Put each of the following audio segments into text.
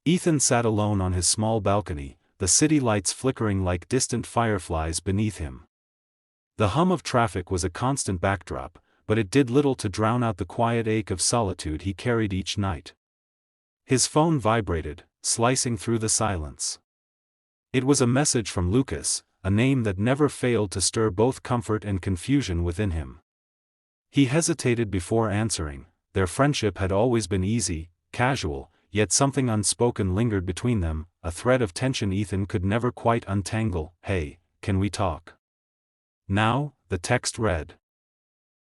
Ethan sat alone on his small balcony, the city lights flickering like distant fireflies beneath him. The hum of traffic was a constant backdrop, but it did little to drown out the quiet ache of solitude he carried each night. His phone vibrated, slicing through the silence. It was a message from Lucas, a name that never failed to stir both comfort and confusion within him. He hesitated before answering. Their friendship had always been easy, casual, yet something unspoken lingered between them, a thread of tension Ethan could never quite untangle. "Hey, can we talk now?" the text read.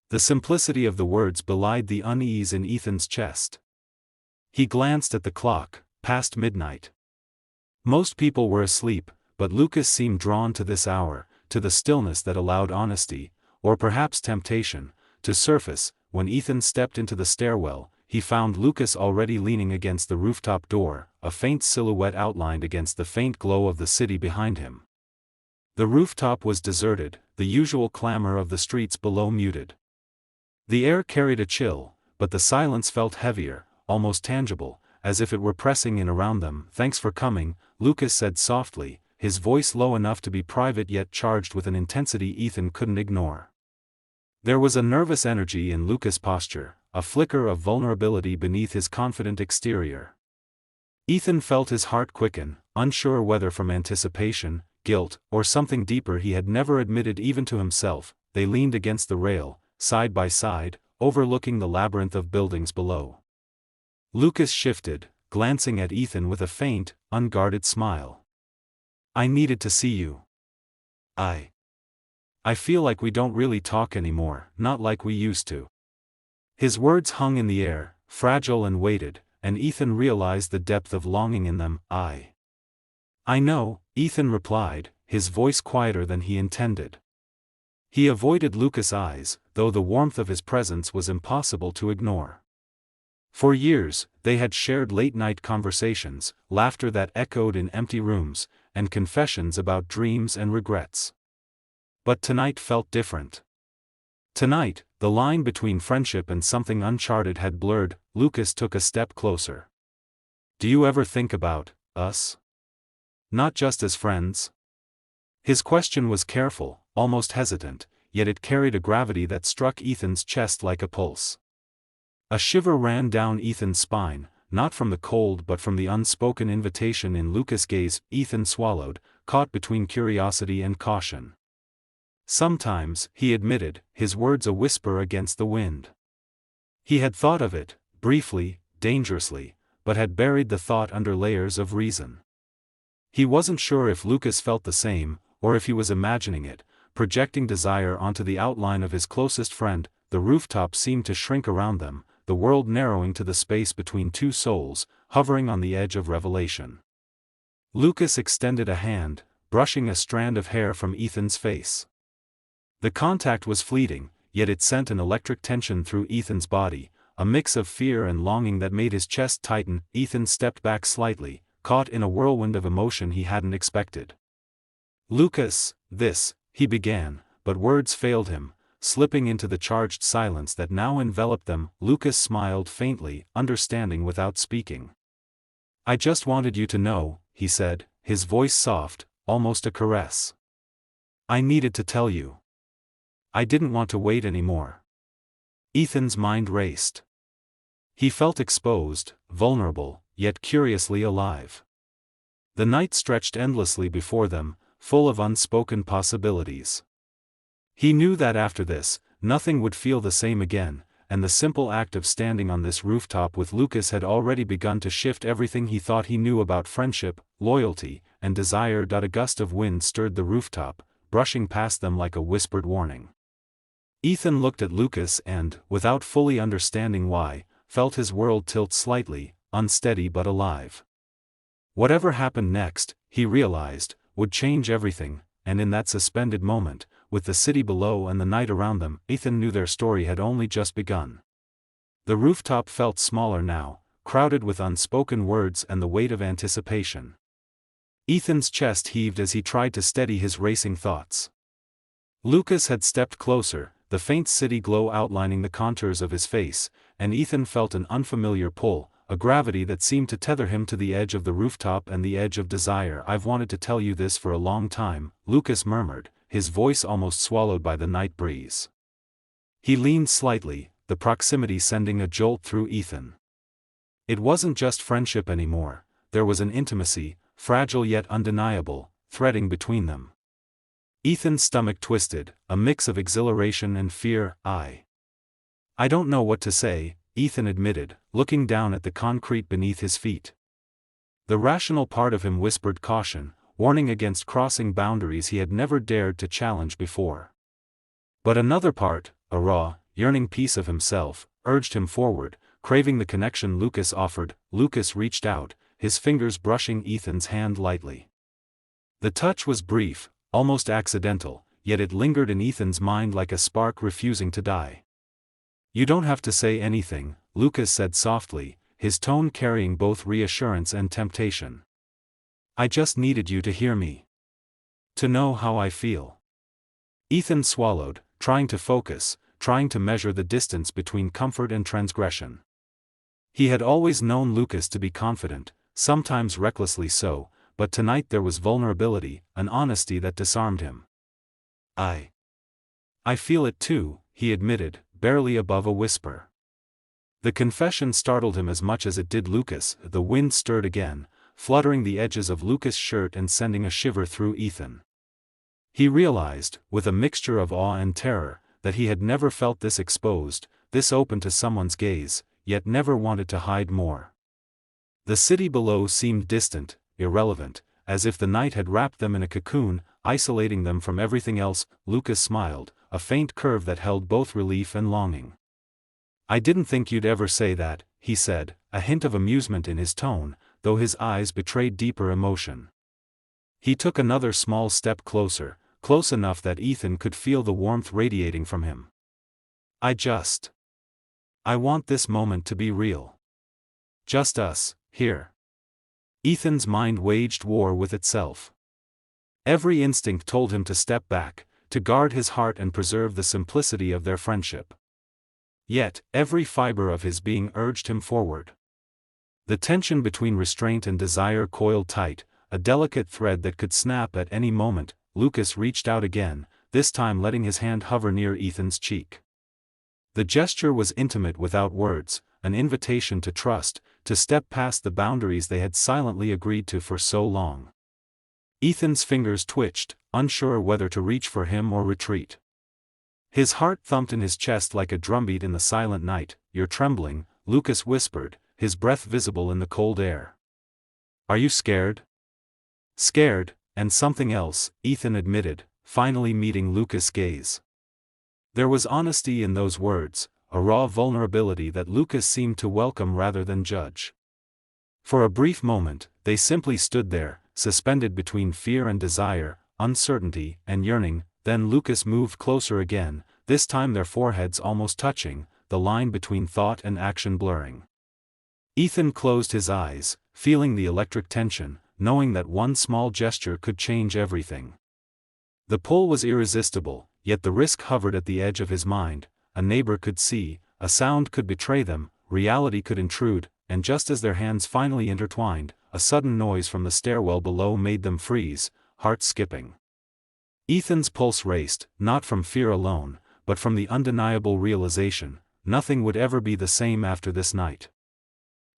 The simplicity of the words belied the unease in Ethan's chest. He glanced at the clock, past midnight. Most people were asleep, but Lucas seemed drawn to this hour, to the stillness that allowed honesty, or perhaps temptation, to surface. When Ethan stepped into the stairwell, he found Lucas already leaning against the rooftop door, a faint silhouette outlined against the faint glow of the city behind him. The rooftop was deserted, the usual clamor of the streets below muted. The air carried a chill, but the silence felt heavier, almost tangible, as if it were pressing in around them. "Thanks for coming," Lucas said softly, his voice low enough to be private yet charged with an intensity Ethan couldn't ignore. There was a nervous energy in Lucas' posture, a flicker of vulnerability beneath his confident exterior. Ethan felt his heart quicken, unsure whether from anticipation, guilt, or something deeper he had never admitted even to himself. They leaned against the rail, side by side, overlooking the labyrinth of buildings below. Lucas shifted, glancing at Ethan with a faint, unguarded smile. "I needed to see you. I feel like we don't really talk anymore, not like we used to." His words hung in the air, fragile and weighted, and Ethan realized the depth of longing in them. I know," Ethan replied, his voice quieter than he intended. He avoided Lucas' eyes, though the warmth of his presence was impossible to ignore. For years, they had shared late-night conversations, laughter that echoed in empty rooms, and confessions about dreams and regrets. But tonight felt different. Tonight, the line between friendship and something uncharted had blurred. Lucas took a step closer. "Do you ever think about us? Not just as friends?" His question was careful, almost hesitant, yet it carried a gravity that struck Ethan's chest like a pulse. A shiver ran down Ethan's spine, not from the cold but from the unspoken invitation in Lucas' gaze. Ethan swallowed, caught between curiosity and caution. "Sometimes," he admitted, his words a whisper against the wind. He had thought of it, briefly, dangerously, but had buried the thought under layers of reason. He wasn't sure if Lucas felt the same, or if he was imagining it, projecting desire onto the outline of his closest friend. The rooftop seemed to shrink around them, the world narrowing to the space between two souls, hovering on the edge of revelation. Lucas extended a hand, brushing a strand of hair from Ethan's face. The contact was fleeting, yet it sent an electric tension through Ethan's body, a mix of fear and longing that made his chest tighten. Ethan stepped back slightly, caught in a whirlwind of emotion he hadn't expected. "Lucas, he began, but words failed him, slipping into the charged silence that now enveloped them. Lucas smiled faintly, understanding without speaking. "I just wanted you to know," he said, his voice soft, almost a caress. "I needed to tell you. I didn't want to wait anymore." Ethan's mind raced. He felt exposed, vulnerable, yet curiously alive. The night stretched endlessly before them, full of unspoken possibilities. He knew that after this, nothing would feel the same again, and the simple act of standing on this rooftop with Lucas had already begun to shift everything he thought he knew about friendship, loyalty, and desire. A gust of wind stirred the rooftop, brushing past them like a whispered warning. Ethan looked at Lucas and, without fully understanding why, felt his world tilt slightly, unsteady but alive. Whatever happened next, he realized, would change everything, and in that suspended moment, with the city below and the night around them, Ethan knew their story had only just begun. The rooftop felt smaller now, crowded with unspoken words and the weight of anticipation. Ethan's chest heaved as he tried to steady his racing thoughts. Lucas had stepped closer, the faint city glow outlining the contours of his face, and Ethan felt an unfamiliar pull, a gravity that seemed to tether him to the edge of the rooftop and the edge of desire. "I've wanted to tell you this for a long time," Lucas murmured, his voice almost swallowed by the night breeze. He leaned slightly, the proximity sending a jolt through Ethan. It wasn't just friendship anymore, there was an intimacy, fragile yet undeniable, threading between them. Ethan's stomach twisted, a mix of exhilaration and fear. I don't know what to say," Ethan admitted, looking down at the concrete beneath his feet. The rational part of him whispered caution, warning against crossing boundaries he had never dared to challenge before. But another part, a raw, yearning piece of himself, urged him forward, craving the connection Lucas offered. Lucas reached out, his fingers brushing Ethan's hand lightly. The touch was brief, almost accidental, yet it lingered in Ethan's mind like a spark refusing to die. "You don't have to say anything," Lucas said softly, his tone carrying both reassurance and temptation. "I just needed you to hear me. To know how I feel." Ethan swallowed, trying to focus, trying to measure the distance between comfort and transgression. He had always known Lucas to be confident, sometimes recklessly so, but tonight there was vulnerability, an honesty that disarmed him. I feel it too," he admitted, barely above a whisper. The confession startled him as much as it did Lucas. The wind stirred again, fluttering the edges of Lucas' shirt and sending a shiver through Ethan. He realized, with a mixture of awe and terror, that he had never felt this exposed, this open to someone's gaze, yet never wanted to hide more. The city below seemed distant, irrelevant, as if the night had wrapped them in a cocoon, isolating them from everything else. Lucas smiled, a faint curve that held both relief and longing. "I didn't think you'd ever say that," he said, a hint of amusement in his tone, though his eyes betrayed deeper emotion. He took another small step closer, close enough that Ethan could feel the warmth radiating from him. I want this moment to be real. Just us, here." Ethan's mind waged war with itself. Every instinct told him to step back, to guard his heart and preserve the simplicity of their friendship. Yet, every fiber of his being urged him forward. The tension between restraint and desire coiled tight, a delicate thread that could snap at any moment. Lucas reached out again, this time letting his hand hover near Ethan's cheek. The gesture was intimate without words, an invitation to trust, to step past the boundaries they had silently agreed to for so long. Ethan's fingers twitched, unsure whether to reach for him or retreat. His heart thumped in his chest like a drumbeat in the silent night. "You're trembling," Lucas whispered, his breath visible in the cold air. "Are you scared?" "Scared, and something else," Ethan admitted, finally meeting Lucas' gaze. There was honesty in those words, a raw vulnerability that Lucas seemed to welcome rather than judge. For a brief moment, they simply stood there, suspended between fear and desire, uncertainty and yearning. Then Lucas moved closer again, this time their foreheads almost touching, the line between thought and action blurring. Ethan closed his eyes, feeling the electric tension, knowing that one small gesture could change everything. The pull was irresistible, yet the risk hovered at the edge of his mind. A neighbor could see, a sound could betray them, reality could intrude, and just as their hands finally intertwined, a sudden noise from the stairwell below made them freeze, heart skipping. Ethan's pulse raced, not from fear alone, but from the undeniable realization, nothing would ever be the same after this night.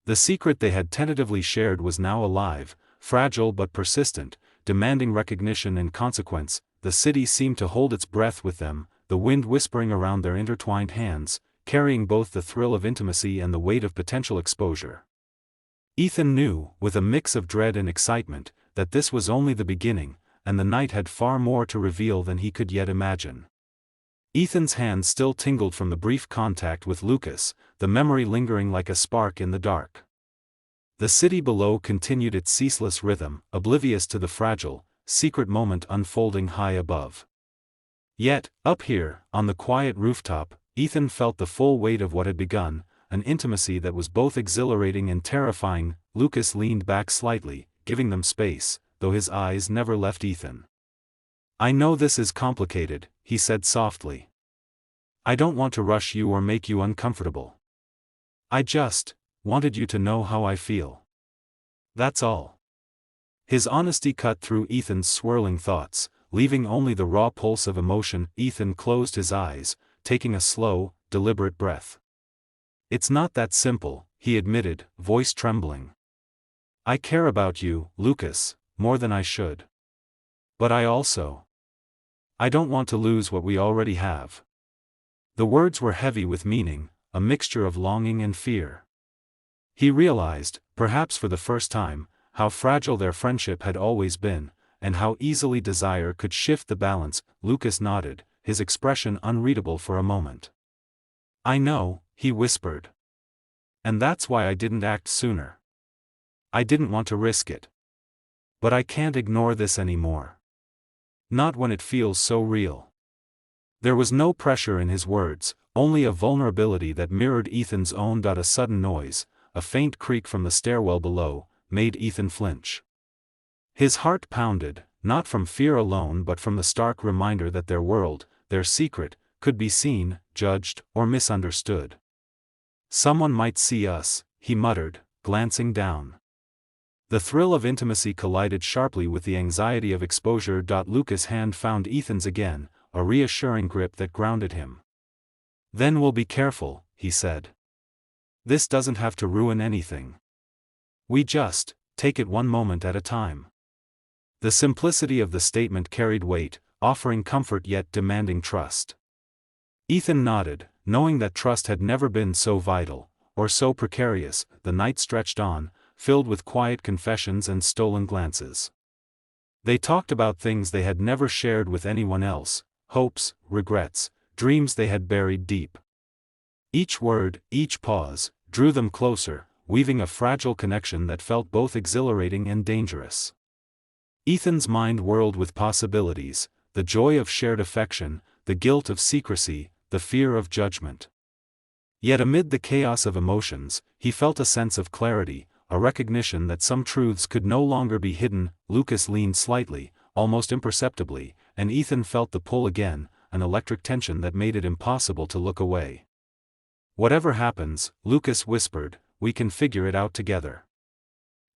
The secret they had tentatively shared was now alive, fragile but persistent, demanding recognition and consequence. The city seemed to hold its breath with them, the wind whispering around their intertwined hands, carrying both the thrill of intimacy and the weight of potential exposure. Ethan knew, with a mix of dread and excitement, that this was only the beginning, and the night had far more to reveal than he could yet imagine. Ethan's hand still tingled from the brief contact with Lucas, the memory lingering like a spark in the dark. The city below continued its ceaseless rhythm, oblivious to the fragile, secret moment unfolding high above. Yet, up here, on the quiet rooftop, Ethan felt the full weight of what had begun, an intimacy that was both exhilarating and terrifying. Lucas leaned back slightly, giving them space, though his eyes never left Ethan. "I know this is complicated," he said softly. "I don't want to rush you or make you uncomfortable. I just, wanted you to know how I feel. That's all." His honesty cut through Ethan's swirling thoughts, leaving only the raw pulse of emotion. Ethan closed his eyes, taking a slow, deliberate breath. "It's not that simple," he admitted, voice trembling. "I care about you, Lucas, more than I should. But I don't want to lose what we already have." The words were heavy with meaning, a mixture of longing and fear. He realized, perhaps for the first time, how fragile their friendship had always been, and how easily desire could shift the balance. Lucas nodded, his expression unreadable for a moment. "I know," he whispered. "And that's why I didn't act sooner. I didn't want to risk it. But I can't ignore this anymore. Not when it feels so real." There was no pressure in his words, only a vulnerability that mirrored Ethan's own. A sudden noise, a faint creak from the stairwell below, made Ethan flinch. His heart pounded, not from fear alone but from the stark reminder that their world, their secret, could be seen, judged, or misunderstood. "Someone might see us," he muttered, glancing down. The thrill of intimacy collided sharply with the anxiety of exposure. Lucas' hand found Ethan's again, a reassuring grip that grounded him. "Then we'll be careful," he said. "This doesn't have to ruin anything. We just take it one moment at a time." The simplicity of the statement carried weight, offering comfort yet demanding trust. Ethan nodded, knowing that trust had never been so vital, or so precarious. The night stretched on, filled with quiet confessions and stolen glances. They talked about things they had never shared with anyone else, hopes, regrets, dreams they had buried deep. Each word, each pause, drew them closer, weaving a fragile connection that felt both exhilarating and dangerous. Ethan's mind whirled with possibilities, the joy of shared affection, the guilt of secrecy, the fear of judgment. Yet amid the chaos of emotions, he felt a sense of clarity, a recognition that some truths could no longer be hidden. Lucas leaned slightly, almost imperceptibly, and Ethan felt the pull again, an electric tension that made it impossible to look away. "Whatever happens," Lucas whispered, "we can figure it out together."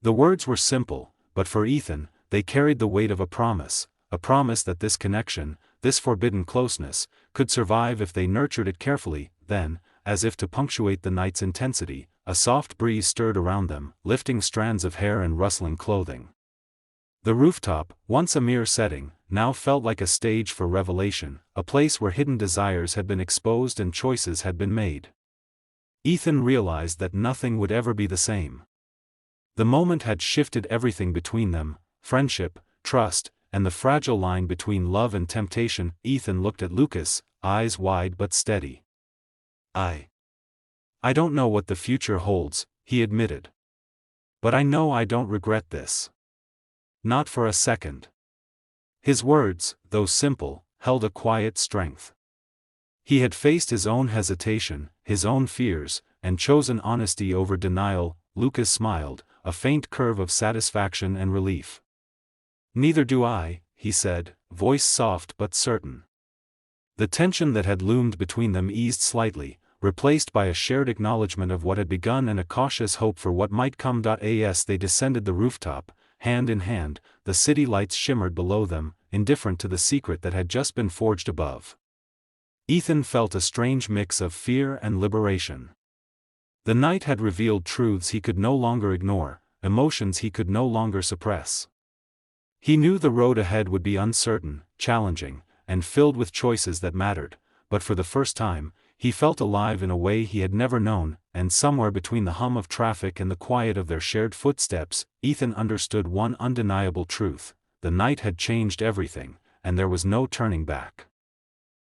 The words were simple, but for Ethan, they carried the weight of a promise that this connection, this forbidden closeness, could survive if they nurtured it carefully. Then, as if to punctuate the night's intensity, a soft breeze stirred around them, lifting strands of hair and rustling clothing. The rooftop, once a mere setting, now felt like a stage for revelation, a place where hidden desires had been exposed and choices had been made. Ethan realized that nothing would ever be the same. The moment had shifted everything between them, friendship, trust, and the fragile line between love and temptation. Ethan looked at Lucas, eyes wide but steady. I don't know what the future holds," he admitted. "But I know I don't regret this. Not for a second." His words, though simple, held a quiet strength. He had faced his own hesitation, his own fears, and chosen honesty over denial. Lucas smiled, a faint curve of satisfaction and relief. "Neither do I," he said, voice soft but certain. The tension that had loomed between them eased slightly, replaced by a shared acknowledgement of what had begun and a cautious hope for what might come. As they descended the rooftop, hand in hand, the city lights shimmered below them, indifferent to the secret that had just been forged above. Ethan felt a strange mix of fear and liberation. The night had revealed truths he could no longer ignore, emotions he could no longer suppress. He knew the road ahead would be uncertain, challenging, and filled with choices that mattered, but for the first time, he felt alive in a way he had never known, and somewhere between the hum of traffic and the quiet of their shared footsteps, Ethan understood one undeniable truth: the night had changed everything, and there was no turning back.